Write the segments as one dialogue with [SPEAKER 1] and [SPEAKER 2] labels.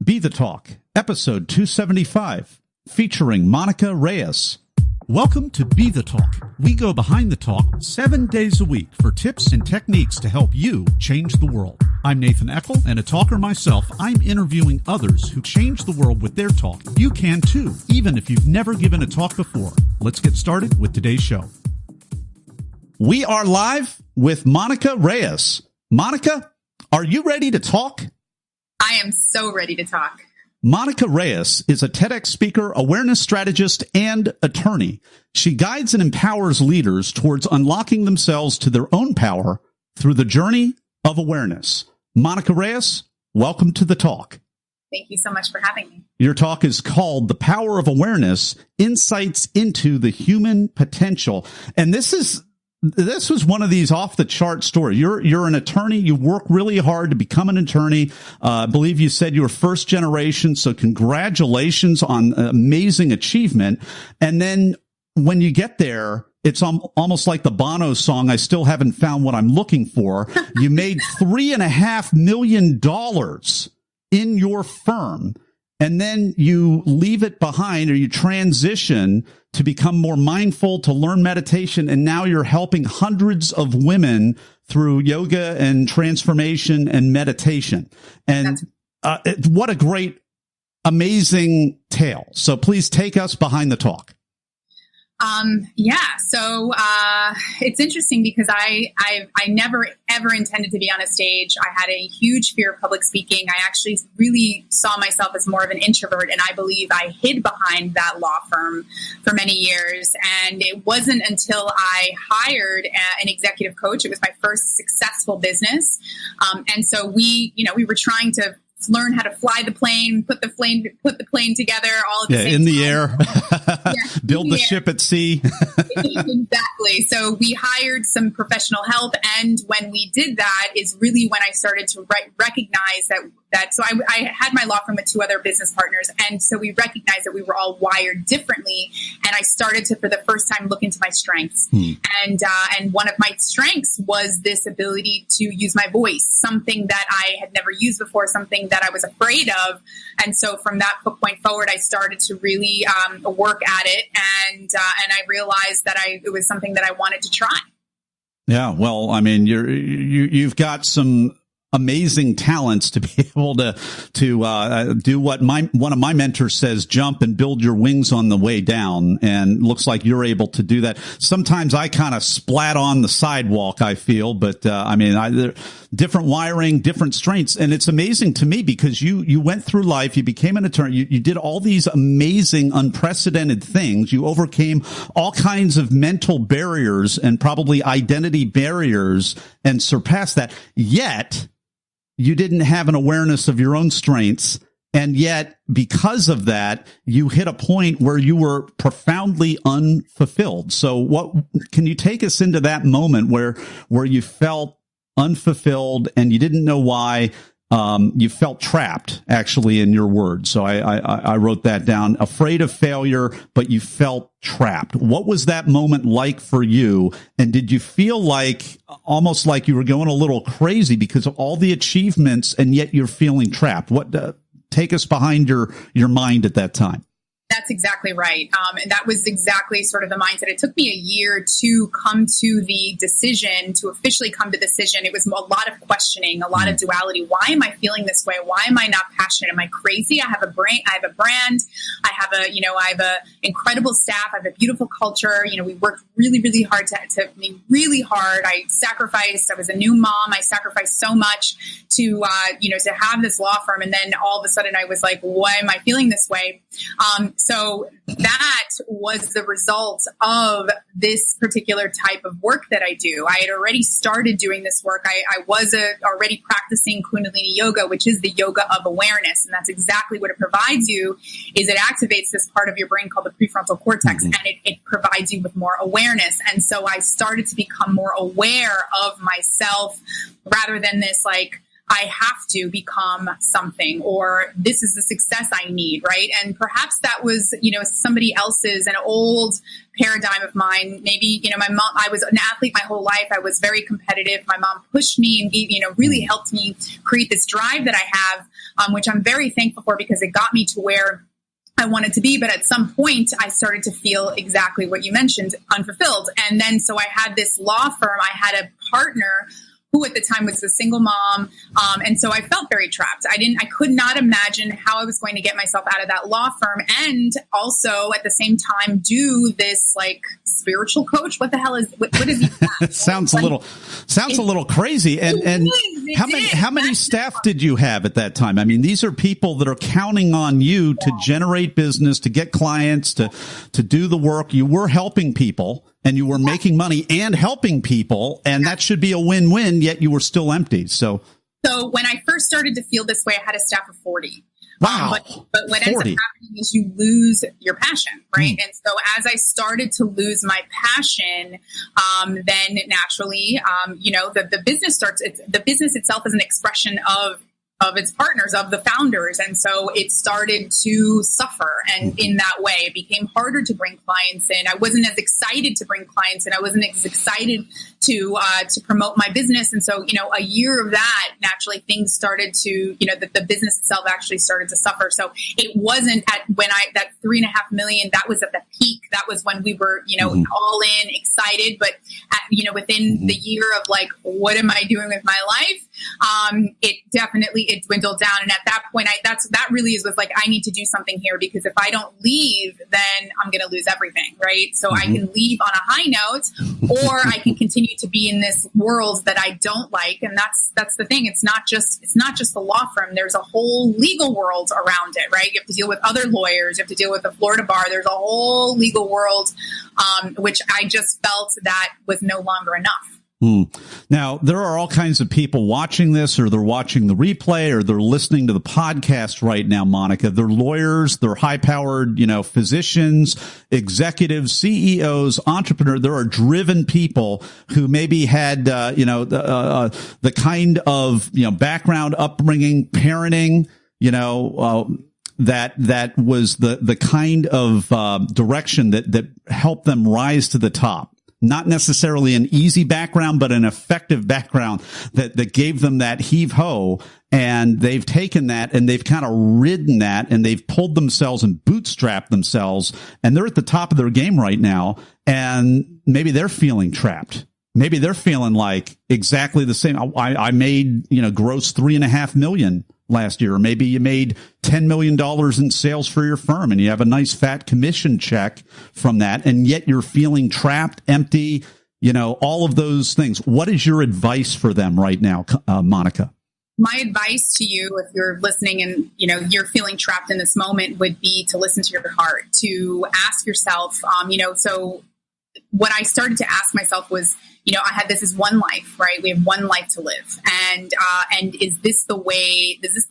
[SPEAKER 1] BeTheTalk, episode 275, featuring Monica Reyes. Welcome to BeTheTalk. We go behind the talk 7 days a week for tips and techniques to help you change the world. I'm Nathan Eckel, and a talker myself. I'm interviewing others who change the world with their talk. You can too, even if you've never given a talk before. Let's get started with today's show. We are live with Monica Reyes. Monica, are you ready to talk?
[SPEAKER 2] I am so ready to talk.
[SPEAKER 1] Monica Reyes is a TEDx speaker, awareness strategist, and attorney. She guides and empowers leaders towards unlocking themselves to their own power through the journey of awareness. Monica Reyes, welcome to the talk.
[SPEAKER 2] Thank you so much for having me.
[SPEAKER 1] Your talk is called The Power of Awareness, Insights into the Human Potential. And this was one of these off the chart stories. You're an attorney. You work really hard to become an attorney. I believe you said you were first generation. So congratulations on amazing achievement. And then when you get there, it's almost like the Bono song, I Still Haven't Found What I'm Looking For. You made $3.5 million in your firm. And then you leave it behind, or you transition to become more mindful, to learn meditation. And now you're helping hundreds of women through yoga and transformation and meditation. And what a great, amazing tale. So please take us behind the talk.
[SPEAKER 2] So it's interesting because I never ever intended to be on a stage. I had a huge fear of public speaking. I actually really saw myself as more of an introvert, and I believe I hid behind that law firm for many years. And it wasn't until I hired an executive coach. It was my first successful business. And so we were trying to learn how to fly the plane, put the plane together, all at the same
[SPEAKER 1] in the
[SPEAKER 2] time.
[SPEAKER 1] air, build the ship at sea.
[SPEAKER 2] Exactly. So we hired some professional help. And when we did that is really when I started to recognize that so I had my law firm with two other business partners. And so we recognized that we were all wired differently. And I started to, for the first time, look into my strengths. And one of my strengths was this ability to use my voice, something that I had never used before, something that I was afraid of. And so from that point forward, I started to really work at it. And I realized that it was something that I wanted to try. Yeah.
[SPEAKER 1] Well, I mean, you've got some amazing talents to be able to do what one of my mentors says, jump and build your wings on the way down. And looks like you're able to do that. Sometimes I kind of splat on the sidewalk, I feel, but different wiring, different strengths. And it's amazing to me because you went through life, you became an attorney, you did all these amazing, unprecedented things. You overcame all kinds of mental barriers and probably identity barriers and surpassed that. Yet you didn't have an awareness of your own strengths. And yet, because of that, you hit a point where you were profoundly unfulfilled. So can you take us into that moment where you felt unfulfilled and you didn't know why? You felt trapped, actually, in your words. So I wrote that down. Afraid of failure, but you felt trapped. What was that moment like for you? And did you feel almost like you were going a little crazy because of all the achievements, and yet you're feeling trapped? Take us behind your mind at that time.
[SPEAKER 2] That's exactly right. And that was exactly sort of the mindset. It took me a year to come to the decision, to officially come to the decision. It was a lot of questioning, a lot of duality. Why am I feeling this way? Why am I not passionate? Am I crazy? I have a brand. I have an incredible staff. I have a beautiful culture. We worked really, really hard really hard. I was a new mom. I sacrificed so much to have this law firm. And then all of a sudden I was like, why am I feeling this way? So that was the result of this particular type of work that I do. I had already started doing this work. I was already practicing Kundalini yoga, which is the yoga of awareness. And that's exactly what it provides you, is it activates this part of your brain called the prefrontal cortex, and it provides you with more awareness. And so I started to become more aware of myself rather than this I have to become something, or this is the success I need, right? And perhaps that was, somebody else's, an old paradigm of mine. Maybe, my mom, I was an athlete my whole life. I was very competitive. My mom pushed me and gave, really helped me create this drive that I have, which I'm very thankful for, because it got me to where I wanted to be. But at some point I started to feel exactly what you mentioned, unfulfilled. And then, so I had this law firm. I had a partner who at the time was a single mom. And so I felt very trapped. I could not imagine how I was going to get myself out of that law firm. And also at the same time, do this like spiritual coach. What the hell is, what is that?
[SPEAKER 1] Sounds a little crazy. And how many staff did you have at that time? I mean, these are people that are counting on you to generate business, to get clients, to do the work. You were helping people. And you were making money and helping people, and that should be a win-win, yet you were still empty. So
[SPEAKER 2] when I first started to feel this way, I had a staff of 40.
[SPEAKER 1] Wow.
[SPEAKER 2] But what ends up happening is you lose your passion, right? And so as I started to lose my passion, then naturally, the business starts, the business itself is an expression of its partners, of the founders. And so it started to suffer. And in that way, it became harder to bring clients in. I wasn't as excited to bring clients in. I wasn't as excited to promote my business. And so, a year of that, naturally things started to, the business itself actually started to suffer. So it wasn't that $3.5 million, that was at the peak. That was when we were, all in, excited. But, within the year of like, what am I doing with my life? It dwindled down. And at that point, that really was like, I need to do something here, because if I don't leave, then I'm going to lose everything. Right. So I can leave on a high note, or I can continue to be in this world that I don't like. And that's the thing. It's not just the law firm. There's a whole legal world around it, right? You have to deal with other lawyers. You have to deal with the Florida bar. There's a whole legal world, which I just felt that was no longer enough.
[SPEAKER 1] Now, there are all kinds of people watching this, or they're watching the replay, or they're listening to the podcast right now, Monica. They're lawyers, they're high-powered, physicians, executives, CEOs, entrepreneurs. There are driven people who maybe had, the kind of, background, upbringing, parenting, that was the kind of direction that helped them rise to the top. Not necessarily an easy background, but an effective background that gave them that heave-ho. And they've taken that and they've kind of ridden that, and they've pulled themselves and bootstrapped themselves. And they're at the top of their game right now. And maybe they're feeling trapped. Maybe they're feeling like exactly the same. I made, gross $3.5 million last year, or maybe you made $10 million in sales for your firm and you have a nice fat commission check from that. And yet you're feeling trapped, empty, all of those things. What is your advice for them right now, Monica?
[SPEAKER 2] My advice to you, if you're listening and, you're feeling trapped in this moment, would be to listen to your heart, to ask yourself, so what I started to ask myself was, this is one life, right? We have one life to live. And is this the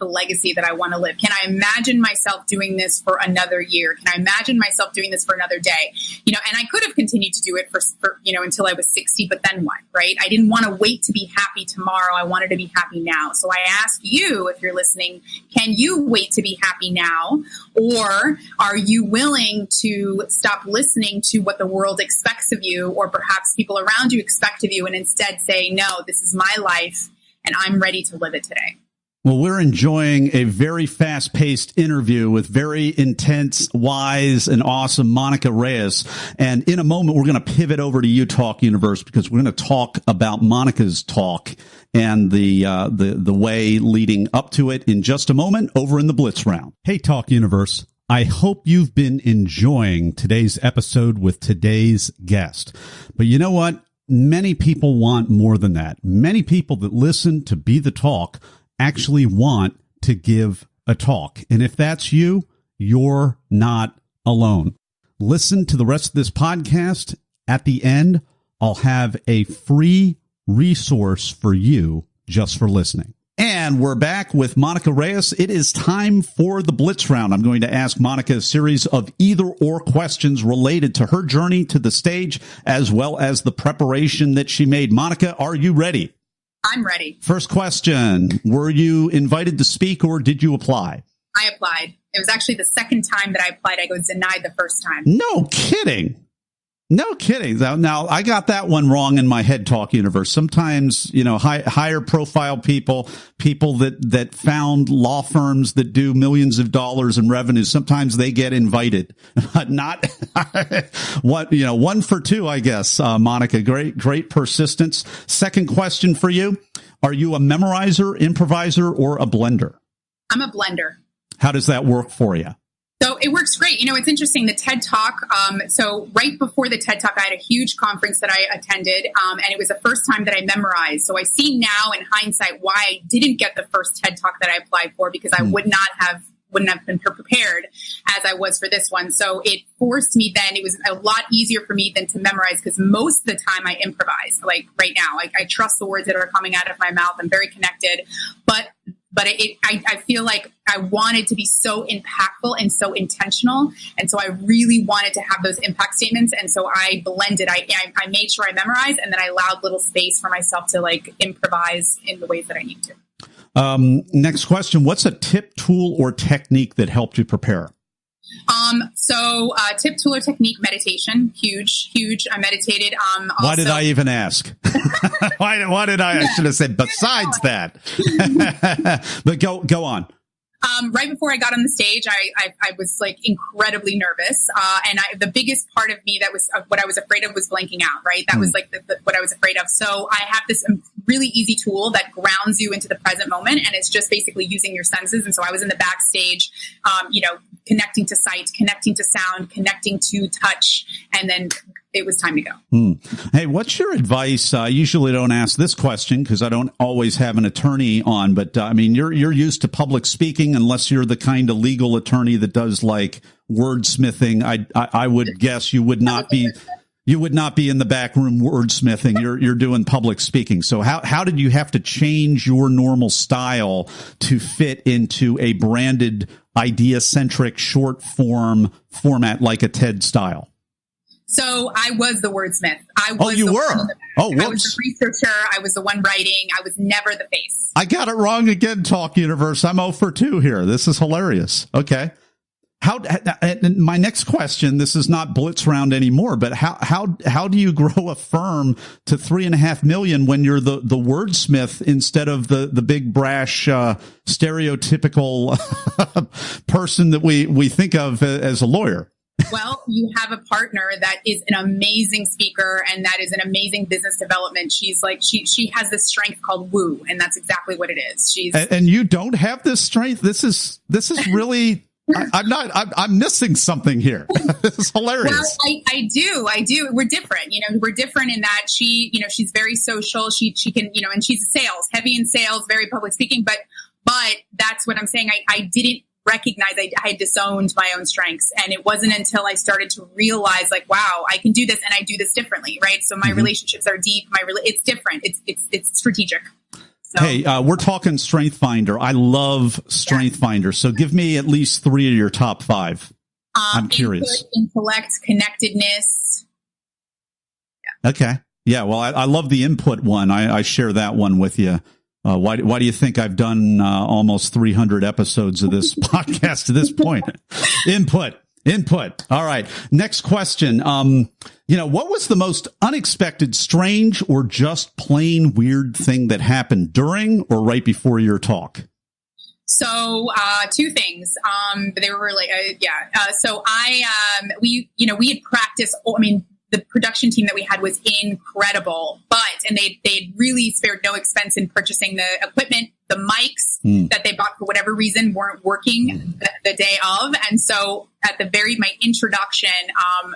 [SPEAKER 2] legacy that I want to live? Can I imagine myself doing this for another year? Can I imagine myself doing this for another day? And I could have continued to do it for until I was 60, but then what, right? I didn't want to wait to be happy tomorrow. I wanted to be happy now. So I ask you, if you're listening, can you wait to be happy now? Or are you willing to stop listening to what the world expects of you, or perhaps people around you expect of you, and instead say, no, this is my life and I'm ready to live it today?
[SPEAKER 1] Well, we're enjoying a very fast-paced interview with very intense, wise, and awesome Monica Reyes. And in a moment, we're going to pivot over to Talk Universe, because we're going to talk about Monica's talk and the way leading up to it in just a moment over in the Blitz Round. Hey, Talk Universe. I hope you've been enjoying today's episode with today's guest. But you know what? Many people want more than that. Many people that listen to BeTheTalk actually want to give a talk. And if that's you, you're not alone. Listen to the rest of this podcast. At the end, I'll have a free resource for you just for listening. And we're back with Monica Reyes. It is time for the Blitz Round. I'm going to ask Monica a series of either-or questions related to her journey to the stage, as well as the preparation that she made. Monica, are you ready?
[SPEAKER 2] I'm ready.
[SPEAKER 1] First question. Were you invited to speak or did you apply?
[SPEAKER 2] I applied. It was actually the second time that I applied. I was denied the first time.
[SPEAKER 1] No kidding. No kidding. Now, I got that one wrong in my head talk universe. Sometimes, higher profile people that found law firms that do millions of dollars in revenue, sometimes they get invited. Not one for two, I guess. Monica, great persistence. Second question for you. Are you a memorizer, improviser, or a blender?
[SPEAKER 2] I'm a blender.
[SPEAKER 1] How does that work for you?
[SPEAKER 2] So it works great. It's interesting, the TED Talk. So right before the TED Talk, I had a huge conference that I attended, and it was the first time that I memorized. So I see now in hindsight why I didn't get the first TED Talk that I applied for, because I wouldn't have been prepared as I was for this one. So it forced me then, it was a lot easier for me than to memorize, because most of the time I improvise. Like right now, I trust the words that are coming out of my mouth. I'm very connected, but I feel like I wanted to be so impactful and so intentional. And so I really wanted to have those impact statements. And so I blended. I made sure I memorized, and then I allowed little space for myself to like improvise in the ways that I need to.
[SPEAKER 1] Next question. What's a tip, tool, or technique that helped you prepare?
[SPEAKER 2] Tip, tool, or technique, meditation. Huge. I meditated.
[SPEAKER 1] Why did I even ask? Why did I? Yeah. I should have said besides that. But go on.
[SPEAKER 2] Right before I got on the stage, I was like incredibly nervous. And the biggest part of me that was what I was afraid of was blanking out, right? That was like what I was afraid of. So I have this really easy tool that grounds you into the present moment. And it's just basically using your senses. And so I was in the backstage, connecting to sight, connecting to sound, connecting to touch. And then it was time to go.
[SPEAKER 1] Hey, what's your advice? I usually don't ask this question because I don't always have an attorney on, but you're used to public speaking, unless you're the kind of legal attorney that does like wordsmithing. I would guess you would not be in the back room wordsmithing. You're doing public speaking. So how did you have to change your normal style to fit into a branded idea-centric short format like a TED style?
[SPEAKER 2] So I was the wordsmith. I was
[SPEAKER 1] you were? Oh, whoops.
[SPEAKER 2] I was the researcher. I was the one writing. I was never the face.
[SPEAKER 1] I got it wrong again, Talk Universe. I'm 0 for 2 here. This is hilarious. Okay. My next question, this is not Blitz round anymore, but how do you grow a firm to 3.5 million when you're the wordsmith instead of the big brash, stereotypical person that we think of as a lawyer?
[SPEAKER 2] Well, you have a partner that is an amazing speaker and that is an amazing business development. She's like, she has this strength called woo, and that's exactly what it is.
[SPEAKER 1] And you don't have this strength. This is really, I'm missing something here. This is hilarious.
[SPEAKER 2] Well, I do. We're different. We're different in that she's very social. She can, and she's heavy in sales, very public speaking, but that's what I'm saying. I didn't recognize I had disowned my own strengths. And it wasn't until I started to realize like, wow, I can do this and I do this differently. Right. So my relationships are deep. It's different. It's strategic. So.
[SPEAKER 1] Hey, we're talking Strength Finder. I love Strength Finder. So give me at least 3 of your top 5. I'm curious.
[SPEAKER 2] Intellect, connectedness.
[SPEAKER 1] Yeah. Okay. Yeah. Well, I love the input one. I share that one with you. Why do you think I've done almost 300 episodes of this podcast to this point? Input. All right. Next question. What was the most unexpected, strange, or just plain weird thing that happened during or right before your talk?
[SPEAKER 2] So, 2 things. But they were really, So we had practiced. The production team that we had was incredible, and they really spared no expense in purchasing the equipment. The mics that they bought for whatever reason weren't working the day of. And so at my introduction,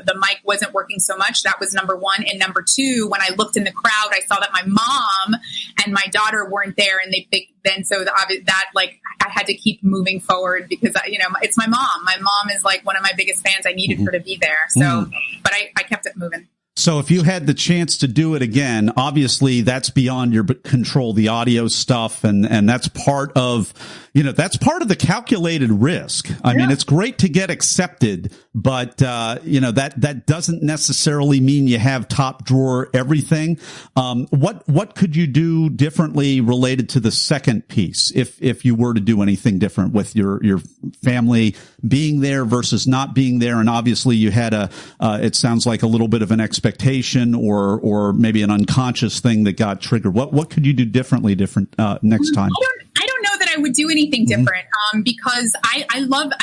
[SPEAKER 2] the mic wasn't working so much. That was number 1. And number 2, when I looked in the crowd, I saw that my mom and my daughter weren't there. And I had to keep moving forward because, it's my mom. My mom is like one of my biggest fans. I needed her to be there. So, but I kept it moving.
[SPEAKER 1] So if you had the chance to do it again, obviously that's beyond your control, the audio stuff. And that's part of, that's part of the calculated risk. I mean, it's great to get accepted, but, that doesn't necessarily mean you have top drawer everything. What could you do differently related to the second piece? If you were to do anything different with your family being there versus not being there. And obviously you had it sounds like a little bit of an expectation or maybe an unconscious thing that got triggered. What could you do differently next time?
[SPEAKER 2] I don't know that I would do anything different, because I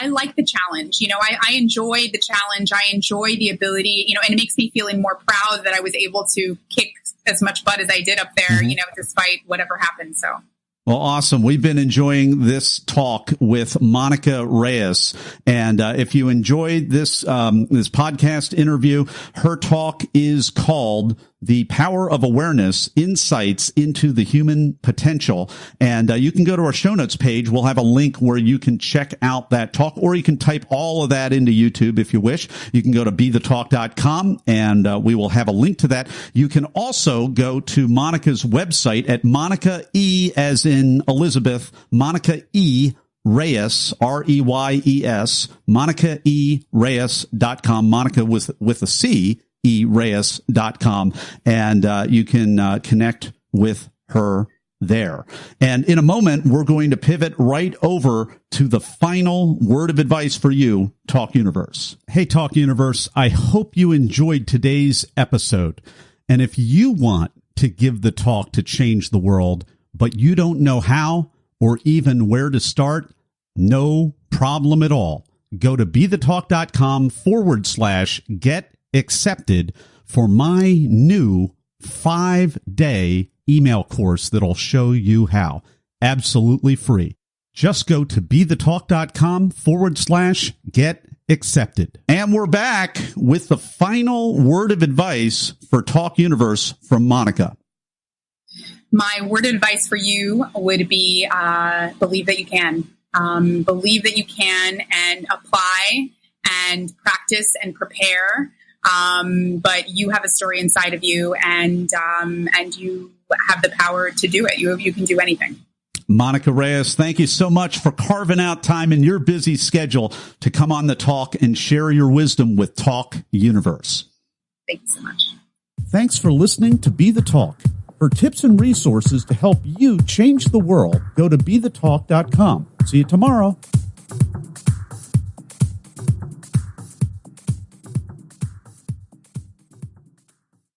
[SPEAKER 2] like the challenge. I enjoy the challenge. I enjoy the ability, and it makes me feeling more proud that I was able to kick as much butt as I did up there, despite whatever happened. So.
[SPEAKER 1] Well, awesome. We've been enjoying this talk with Monica Reyes. And if you enjoyed this podcast interview, her talk is called The Power of Awareness, Insights into the Human Potential. And you can go to our show notes page. We'll have a link where you can check out that talk, or you can type all of that into YouTube if you wish. You can go to BeTheTalk.com and we will have a link to that. You can also go to Monica's website at Monica E as in Elizabeth, Monica E. Reyes, Reyes, MonicaEReyes.com, Monica with a C, ereyes.com, and you can connect with her there. And in a moment, we're going to pivot right over to the final word of advice for you, Talk Universe. Hey, Talk Universe, I hope you enjoyed today's episode. And if you want to give the talk to change the world, but you don't know how or even where to start, no problem at all. Go to BeTheTalk.com/get accepted for my new 5-day email course that'll show you how. Absolutely free. Just go to BeTheTalk.com/get accepted. And we're back with the final word of advice for Talk Universe from Monica.
[SPEAKER 2] My word of advice for you would be believe that you can. Believe that you can and apply and practice and prepare. But you have a story inside of you, and you have the power to do it. You can do anything.
[SPEAKER 1] Monica Reyes, thank you so much for carving out time in your busy schedule to come on the talk and share your wisdom with Talk Universe.
[SPEAKER 2] Thank you so much.
[SPEAKER 1] Thanks for listening to Be the Talk. For tips and resources to help you change the world, go to BeTheTalk.com. See you tomorrow.